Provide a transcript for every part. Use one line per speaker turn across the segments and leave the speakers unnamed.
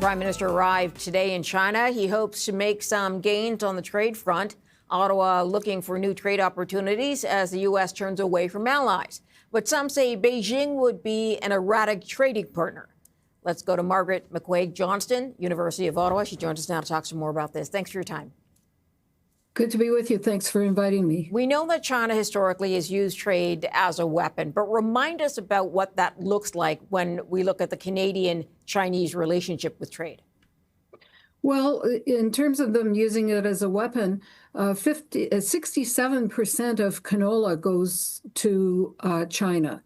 Prime Minister arrived today in China. He hopes to make some gains on the trade front. Ottawa looking for new trade opportunities as the U.S. turns away from allies. But some say Beijing would be an erratic trading partner. Let's go to Margaret McCuaig-Johnston, University of Ottawa. She joins us now to talk some more about this. Thanks for your time.
Good to be with you. Thanks for inviting me.
We know that China historically has used trade as a weapon, but remind us about what that looks like when we look at the Canadian-Chinese relationship with trade.
Well, in terms of them using it as a weapon, 67% of canola goes to China.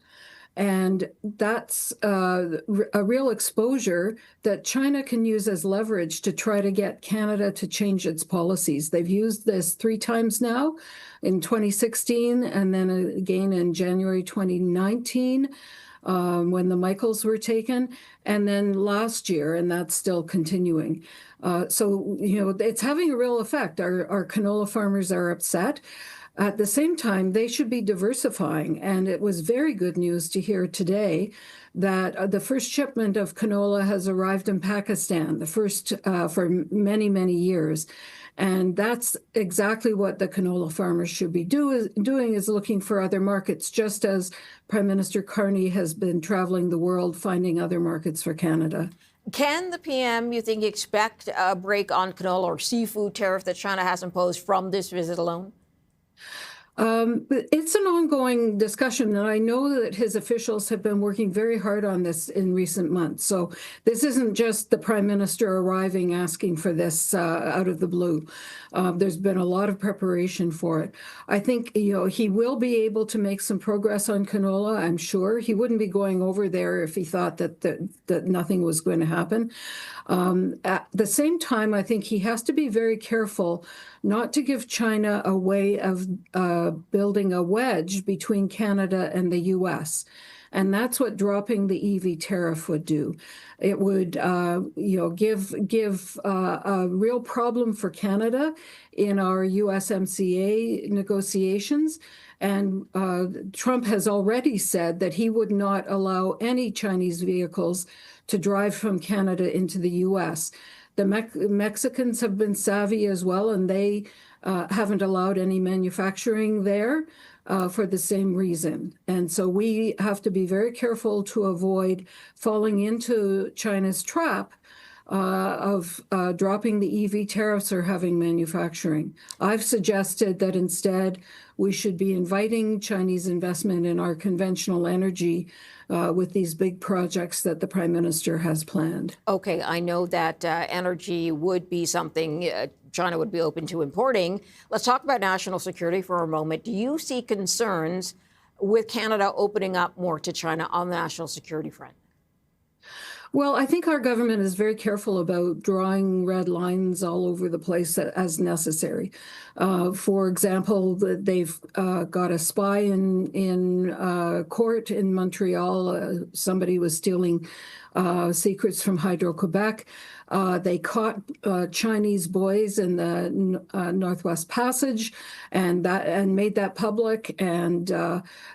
And that's a real exposure that China can use as leverage to try to get Canada to change its policies. They've used this 3 times now, in 2016 and then again in January 2019 when the Michaels were taken, and then last year, and that's still continuing. So, it's having a real effect. Our canola farmers are upset. At the same time, they should be diversifying. And it was very good news to hear today that the first shipment of canola has arrived in Pakistan, the first for many, many years. And that's exactly what the canola farmers should be doing is looking for other markets, just as Prime Minister Carney has been traveling the world finding other markets for Canada.
Can the PM, you think, expect a break on canola or seafood tariff that China has imposed from this visit alone?
It's an ongoing discussion, and I know that his officials have been working very hard on this in recent months. So this isn't just the Prime Minister arriving asking for this out of the blue. There's been a lot of preparation for it. I think he will be able to make some progress on canola. I'm sure he wouldn't be going over there if he thought that nothing was going to happen. At the same time, I think he has to be very careful not to give China a way of building a wedge between Canada and the U.S. And that's what dropping the EV tariff would do. It would, give a real problem for Canada in our USMCA negotiations. And Trump has already said that he would not allow any Chinese vehicles to drive from Canada into the U.S. The Mexicans have been savvy as well, and they haven't allowed any manufacturing there for the same reason. And so we have to be very careful to avoid falling into China's trap of dropping the EV tariffs or having manufacturing. I've suggested that instead we should be inviting Chinese investment in our conventional energy with these big projects that the Prime Minister has planned.
Okay, I know that energy would be something China would be open to importing. Let's talk about national security for a moment. Do you see concerns with Canada opening up more to China on the national security front?
Well, I think our government is very careful about drawing red lines all over the place as necessary. For example, they've got a spy in court in Montreal. Somebody was stealing secrets from Hydro-Quebec. They caught Chinese boys in the Northwest Passage and made that public. And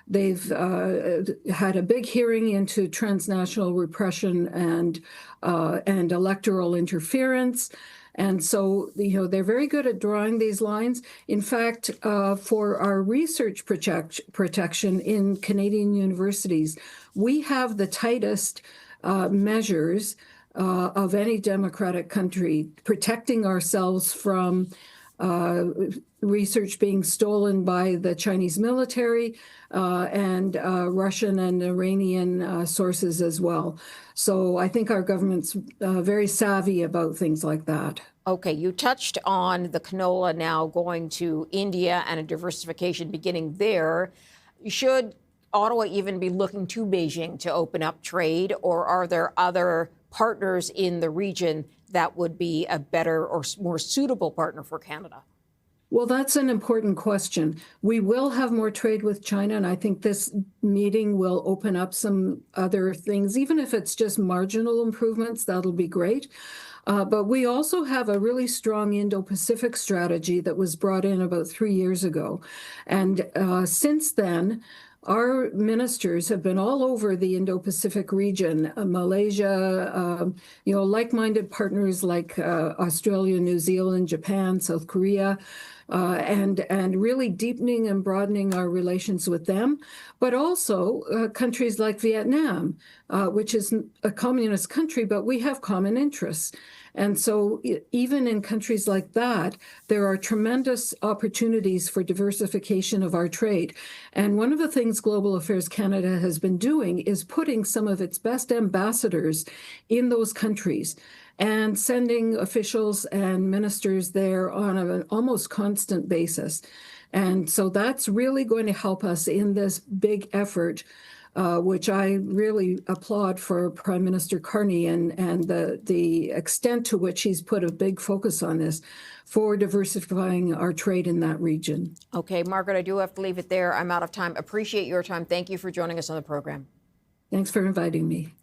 they've had a big hearing into transnational repression and electoral interference. And so, they're very good at drawing these lines. In fact, for our research protection in Canadian universities, we have the tightest measures of any democratic country, protecting ourselves from research being stolen by the Chinese military and Russian and Iranian sources as well. So I think our government's very savvy about things like that.
Okay, you touched on the canola now going to India and a diversification beginning there. Should Ottawa even be looking to Beijing to open up trade, or are there other partners in the region that would be a better or more suitable partner for Canada?
Well, that's an important question. We will have more trade with China, and I think this meeting will open up some other things. Even if it's just marginal improvements, that'll be great. But we also have a really strong Indo-Pacific strategy that was brought in about 3 years ago. And since then, our ministers have been all over the Indo-Pacific region, Malaysia, like-minded partners like Australia, New Zealand, Japan, South Korea, and really deepening and broadening our relations with them, but also countries like Vietnam, which is a communist country, but we have common interests. And so even in countries like that, there are tremendous opportunities for diversification of our trade. And one of the things Global Affairs Canada has been doing is putting some of its best ambassadors in those countries and sending officials and ministers there on an almost constant basis. And so that's really going to help us in this big effort, which I really applaud for Prime Minister Carney and the extent to which he's put a big focus on this for diversifying our trade in that region.
Okay, Margaret, I do have to leave it there. I'm out of time. Appreciate your time. Thank you for joining us on the program.
Thanks for inviting me.